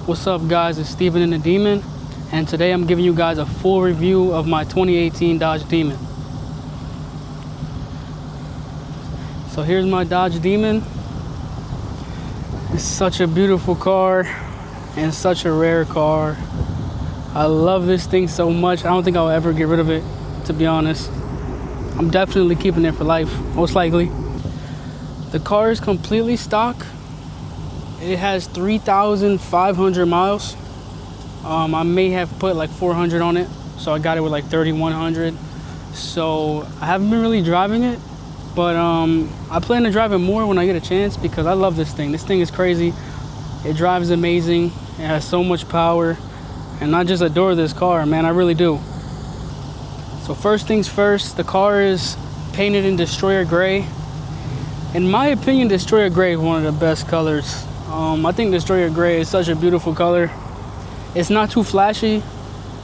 What's up guys, it's Steven and the Demon, and today I'm giving you guys a full review of my 2018 Dodge Demon. So here's my Dodge Demon. It's such a beautiful car and such a rare car. I love this thing so much. I don't think I'll ever get rid of it, to be honest. I'm definitely keeping it for life, most likely. The car is completely stock. It has 3,500 miles. I may have put like 400 on it, so I got it with like 3,100. So I haven't been really driving it, but I plan to drive it more when I get a chance because I love this thing. This thing is crazy. It drives amazing. It has so much power, and I just adore this car, man. I really do. So first things first, the car is painted in Destroyer Gray. In my opinion, Destroyer Gray is one of the best colors. I think Destroyer Gray is such a beautiful color. It's not too flashy,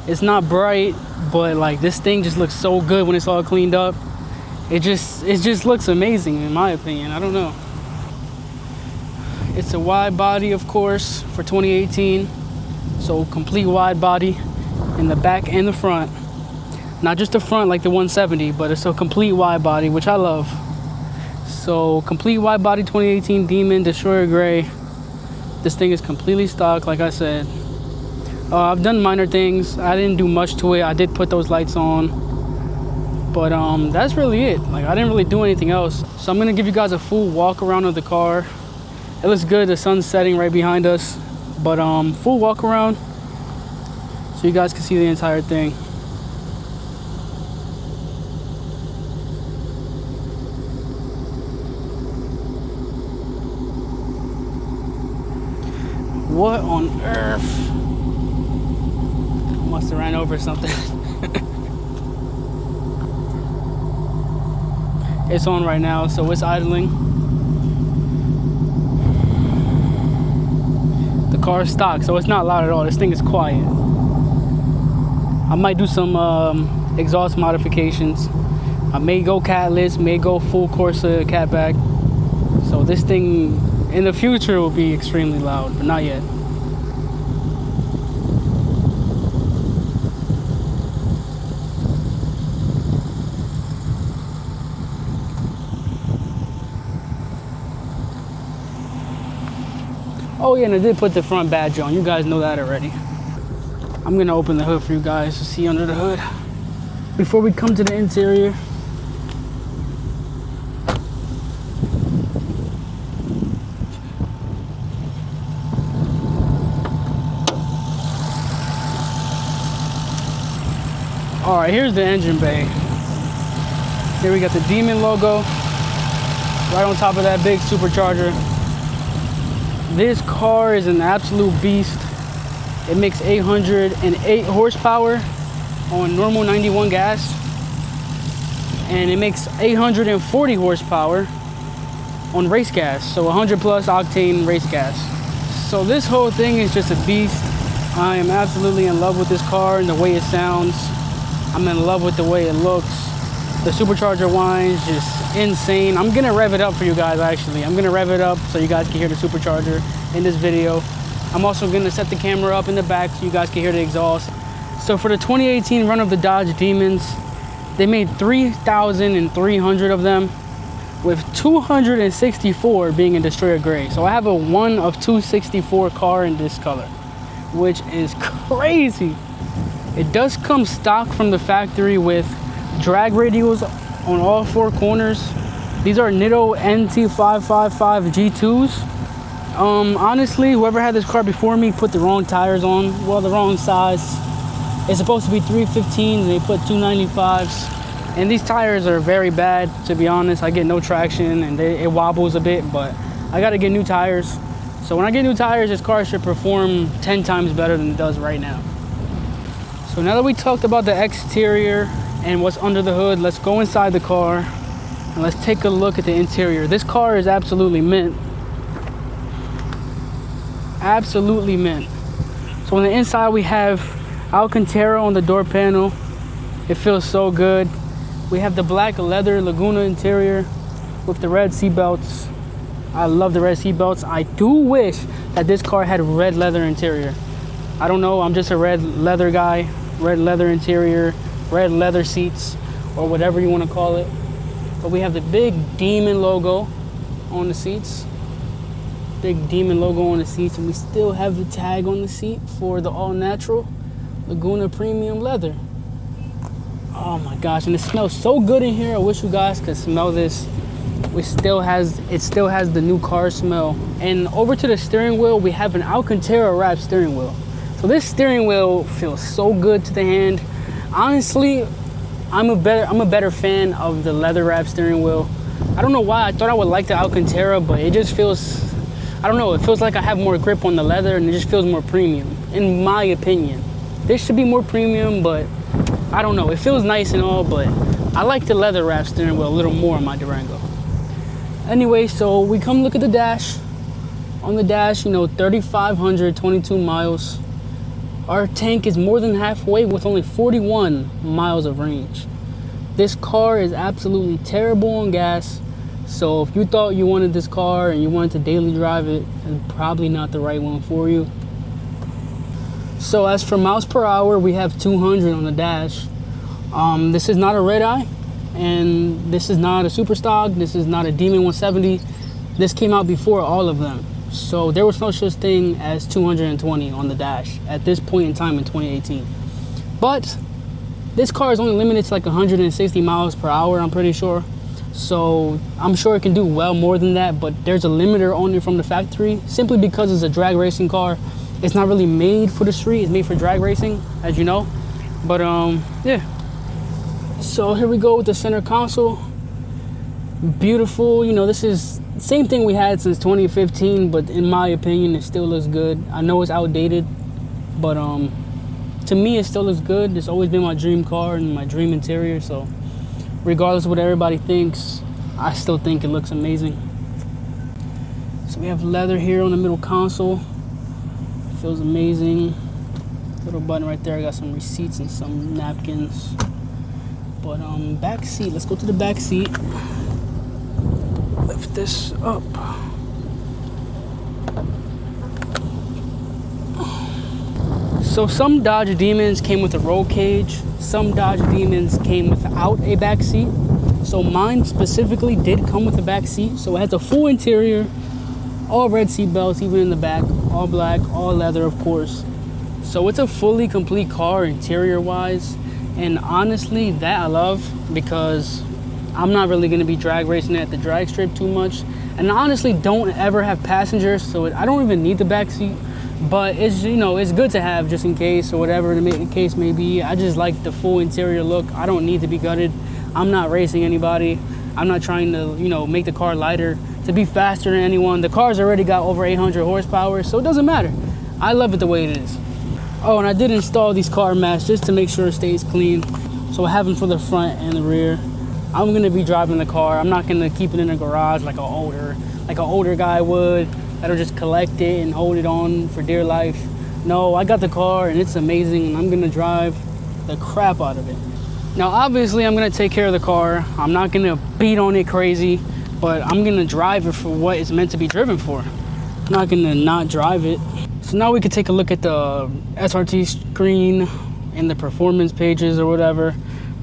it's not bright, but like this thing just looks so good when it's all cleaned up. It just looks amazing in my opinion. I don't know. It's a wide body, of course, for 2018. So complete wide body in the back and the front. Not just the front like the 170, but it's a complete wide body, which I love. So complete wide body 2018 Demon, Destroyer Gray. This thing is completely stock, like I said. I've done minor things. I didn't do much to it. I did put those lights on, but that's really it. Like, I didn't really do anything else. So I'm gonna give you guys a full walk around of the car. It looks good. The sun's setting right behind us, but full walk around so you guys can see the entire thing. What on earth? Must have ran over something. It's on right now, so it's idling. The car is stock, so it's not loud at all. This thing is quiet. I might do some exhaust modifications. I may go catless, may go full Corsa catback. So this thing in the future will be extremely loud, but not yet. Oh yeah, and I did put the front badge on. You guys know that already. I'm gonna open the hood for you guys to see under the hood. Before we come to the interior, all right, here's the engine bay. Here we got the Demon logo right on top of that big supercharger. This car is an absolute beast. It makes 808 horsepower on normal 91 gas, and it makes 840 horsepower on race gas, so 100 plus octane race gas. So this whole thing is just a beast. I am absolutely in love with this car and the way it sounds. I'm in love with the way it looks. The supercharger whines just insane. I'm gonna rev it up for you guys, actually. I'm gonna rev it up so you guys can hear the supercharger in this video. I'm also gonna set the camera up in the back so you guys can hear the exhaust. So for the 2018 run of the Dodge Demons, they made 3,300 of them, with 264 being in Destroyer Gray. So I have a 1 of 264 car in this color, which is crazy. It does come stock from the factory with drag radials on all 4 corners. These are Nitto NT555 G2s. Honestly, whoever had this car before me put the wrong tires on, well, the wrong size. It's supposed to be 315s and they put 295s. And these tires are very bad, to be honest. I get no traction and it wobbles a bit, but I gotta get new tires. So when I get new tires, this car should perform 10 times better than it does right now. So now that we talked about the exterior and what's under the hood, let's go inside the car and let's take a look at the interior. This car is absolutely mint. Absolutely mint. So on the inside we have Alcantara on the door panel. It feels so good. We have the black leather Laguna interior with the red seat belts. I love the red seat belts. I do wish that this car had red leather interior. I don't know, I'm just a red leather guy. Red leather interior, red leather seats, or whatever you want to call it. But we have the big Demon logo on the seats. Big Demon logo on the seats, and we still have the tag on the seat for the all-natural Laguna Premium leather. Oh my gosh, and it smells so good in here. I wish you guys could smell this. It still has the new car smell. And over to the steering wheel, we have an Alcantara wrap steering wheel. So this steering wheel feels so good to the hand. Honestly, I'm a better fan of the leather wrap steering wheel. I don't know why. I thought I would like the Alcantara, but it just feels, I don't know, it feels like I have more grip on the leather, and it just feels more premium, in my opinion. This should be more premium, but I don't know. It feels nice and all, but I like the leather wrap steering wheel a little more on my Durango. Anyway, so we come look at the dash. On the dash, 3,522 miles. Our tank is more than halfway with only 41 miles of range. This car is absolutely terrible on gas. So if you thought you wanted this car and you wanted to daily drive it, it's probably not the right one for you. So as for miles per hour, we have 200 on the dash. This is not a redeye, and this is not a super stock. This is not a Demon 170. This came out before all of them. So there was no such thing as 220 on the dash at this point in time in 2018. But this car is only limited to like 160 miles per hour, I'm pretty sure. So I'm sure it can do well more than that, but there's a limiter on it from the factory simply because it's a drag racing car. It's not really made for the street, it's made for drag racing, as you know. But yeah. So here we go with the center console. Beautiful, this is same thing we had since 2015, but in my opinion, it still looks good. I know it's outdated, but to me, it still looks good. It's always been my dream car and my dream interior, so regardless of what everybody thinks, I still think it looks amazing. So we have leather here on the middle console. It feels amazing. Little button right there. I got some receipts and some napkins. But back seat, let's go to the back seat. Lift this up. So some Dodge Demons came with a roll cage. Some Dodge Demons came without a back seat. So mine specifically did come with a back seat. So it has a full interior, all red seat belts, even in the back, all black, all leather, of course. So it's a fully complete car interior wise. And honestly, that I love, because I'm not really going to be drag racing at the drag strip too much, and I honestly don't ever have passengers, so I don't even need the back seat. But it's it's good to have just in case, or whatever the case may be. I just like the full interior look. I don't need to be gutted. I'm not racing anybody. I'm not trying to make the car lighter to be faster than anyone. The car's already got over 800 horsepower, so it doesn't matter. I love it the way it is. Oh, and I did install these car mats just to make sure it stays clean. So I have them for the front and the rear. I'm gonna be driving the car. I'm not gonna keep it in a garage like an older guy would, that'll just collect it and hold it on for dear life. No, I got the car and it's amazing, and I'm gonna drive the crap out of it. Now, obviously, I'm gonna take care of the car. I'm not gonna beat on it crazy, but I'm gonna drive it for what it's meant to be driven for. I'm not gonna not drive it. So now we can take a look at the SRT screen and the performance pages or whatever.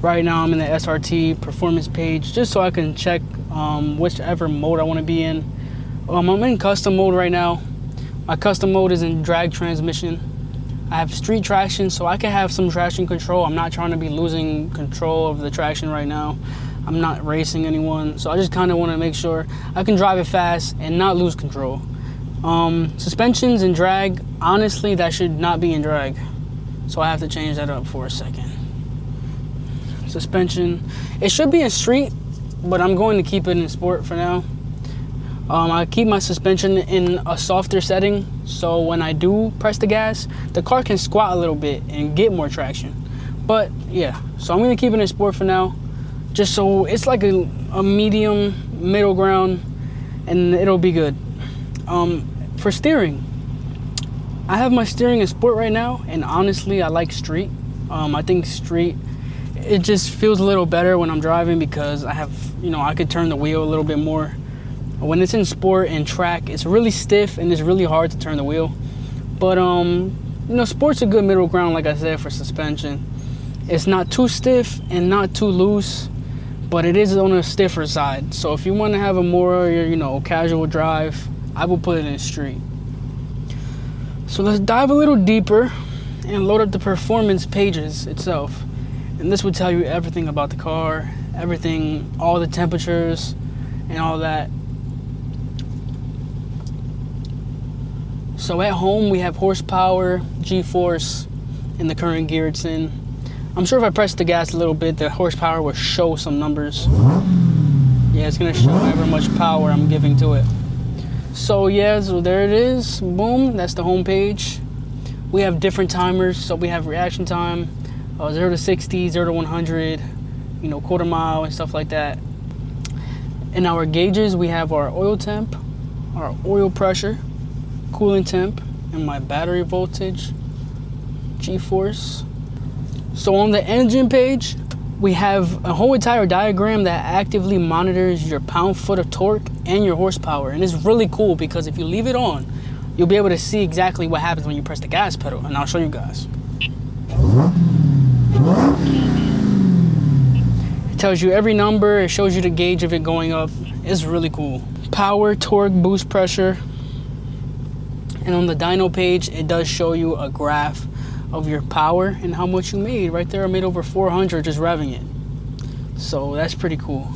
Right now I'm in the SRT performance page just so I can check whichever mode I want to be in. I'm in custom mode right now. My custom mode is in drag transmission. I have street traction, so I can have some traction control. I'm not trying to be losing control of the traction right now. I'm not racing anyone, so I just kind of want to make sure I can drive it fast and not lose control. Suspensions and drag, honestly, that should not be in drag, so I have to change that up for a second. Suspension, it should be in street, but I'm going to keep it in sport for now. I keep my suspension in a softer setting, so when I do press the gas, the car can squat a little bit and get more traction. But yeah, so I'm gonna keep it in sport for now, just so it's like a medium middle ground, and it'll be good. For steering, I have my steering in sport right now, and honestly, I like street. I think street, it just feels a little better when I'm driving because I have, I could turn the wheel a little bit more. When it's in sport and track, it's really stiff and it's really hard to turn the wheel. But you know, sport's a good middle ground, like I said, for suspension. It's not too stiff and not too loose, but it is on a stiffer side. So if you want to have a more, you know, casual drive, I will put it in street. So let's dive a little deeper and load up the performance pages itself. And this will tell you everything about the car, everything, all the temperatures and all that. So at home we have horsepower, G-force, and the current gear it's in. I'm sure if I press the gas a little bit, the horsepower will show some numbers. Yeah, it's gonna show however much power I'm giving to it. So yeah, so there it is, boom, that's the home page. We have different timers, so we have reaction time, 0 to 60, 0 to 100, you know, quarter mile and stuff like that. In our gauges, we have our oil temp, our oil pressure, coolant temp, and my battery voltage, G-force. So on the engine page, we have a whole entire diagram that actively monitors your pound-foot of torque and your horsepower. And it's really cool because if you leave it on, you'll be able to see exactly what happens when you press the gas pedal, and I'll show you guys. It tells you every number, it shows you the gauge of it going up. It's really cool. Power, torque, boost pressure. And on the dyno page, it does show you a graph of your power and how much you made. Right there, I made over 400 just revving it. So that's pretty cool.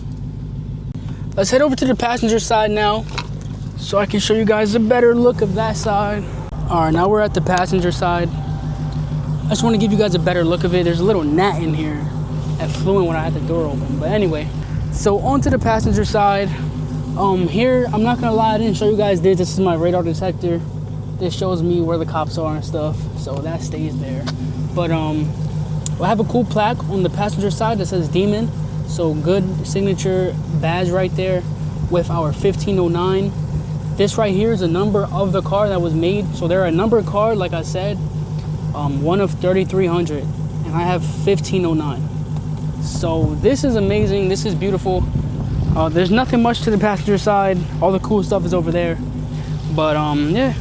Let's head over to the passenger side now so I can show you guys a better look of that side. All right, now we're at the passenger side. I just want to give you guys a better look of it. There's a little gnat in here that flew in when I had the door open. But anyway, so onto the passenger side. Here, I'm not gonna lie, I didn't show you guys this. This is my radar detector. This shows me where the cops are and stuff, so that stays there. But I have a cool plaque on the passenger side that says Demon. So good signature badge right there with our 1509. This right here is a number of the car that was made. So they're a number card, like I said, one of 3,300, and I have 1509. So this is amazing. This is beautiful. There's nothing much to the passenger side. All the cool stuff is over there. But yeah.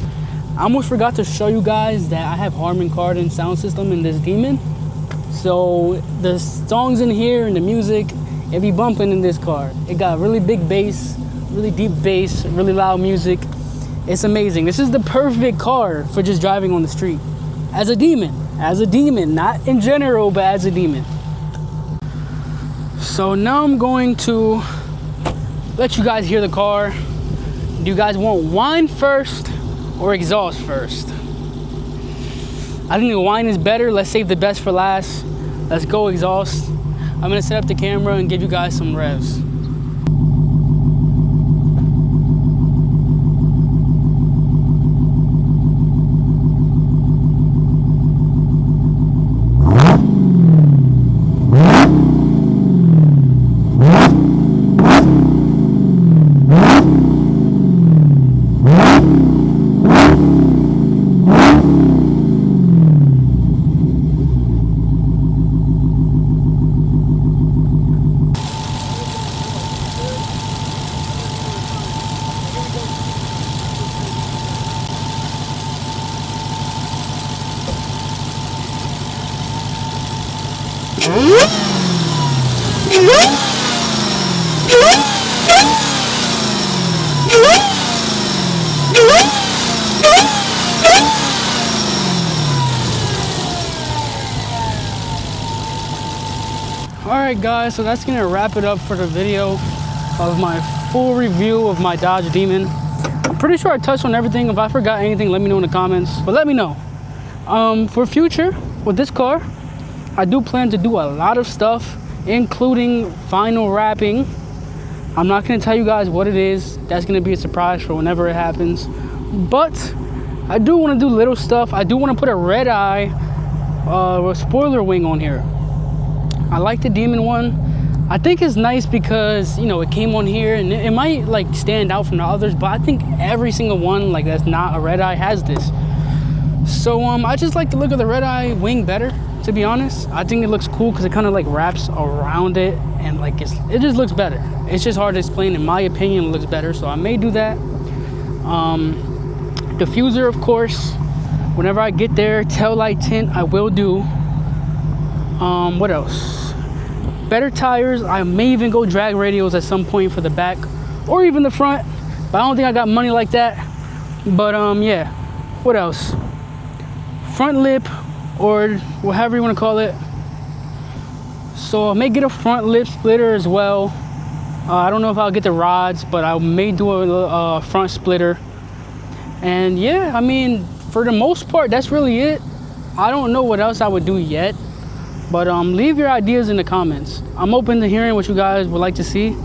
I almost forgot to show you guys that I have Harman Kardon sound system in this Demon. So the songs in here and the music, it be bumping in this car. It got really big bass, really deep bass, really loud music. It's amazing. This is the perfect car for just driving on the street. As a Demon, not in general, but as a Demon. So now I'm going to let you guys hear the car. Do you guys want whine first or exhaust first? I think the whine is better. Let's save the best for last. Let's go exhaust. I'm gonna set up the camera and give you guys some revs. Alright guys, so that's gonna wrap it up for the video of my full review of my Dodge Demon. I'm pretty sure I touched on everything. If I forgot anything, let me know in the comments, but let me know. For future with this car, I do plan to do a lot of stuff, including final wrapping. I'm not gonna tell you guys what it is. That's gonna be a surprise for whenever it happens, but I do want to do little stuff. I do want to put a redeye spoiler wing on here. I like the Demon one. I think it's nice because, you know, it came on here and it might like stand out from the others, but I think every single one that's not a redeye has this. So I just like the look of the redeye wing better. to be honest. I think it looks cool because it kind of like wraps around it, and like it just looks better. It's just hard to explain. In my opinion, it looks better, so I may do that. Diffuser, of course, whenever I get there. Tail light tint, I will do. What else? Better tires. I may even go drag radials at some point for the back or even the front, but I don't think I got money like that. But yeah, what else? Front lip, or whatever you want to call it. So I may get a front lip splitter as well. I don't know if I'll get the rods, but I may do a front splitter. And yeah, I mean, for the most part, that's really it. I don't know what else I would do yet, but leave your ideas in the comments. I'm open to hearing what you guys would like to see.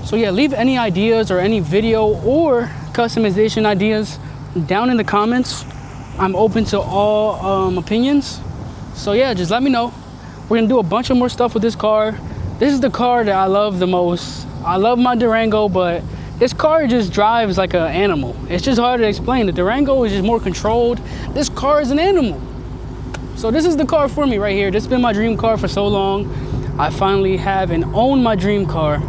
So yeah, leave any ideas or any video or customization ideas down in the comments. I'm open to all opinions. So yeah, just let me know. We're gonna do a bunch of more stuff with this car. This is the car that I love the most. I love my Durango, but this car just drives like an animal. It's just hard to explain. The Durango is just more controlled. This car is an animal. So this is the car for me right here. This has been my dream car for so long. I finally have and own my dream car.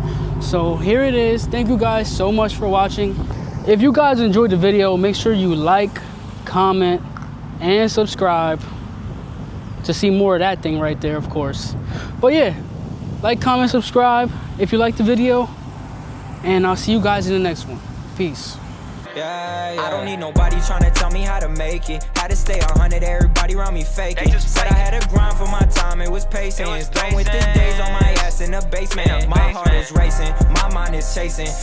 So here it is. Thank you guys so much for watching. If you guys enjoyed the video, make sure you like, comment, and subscribe to see more of that thing right there, of course. But yeah, like, comment, subscribe if you like the video, and I'll see you guys in the next one. Peace. Yeah, I don't need nobody trying to tell me how to make it. Had to stay 100, everybody around me faking. Said I had to grind for my time, it was patience. Done with the days on my ass in the basement. My heart is racing, my mind is chasing.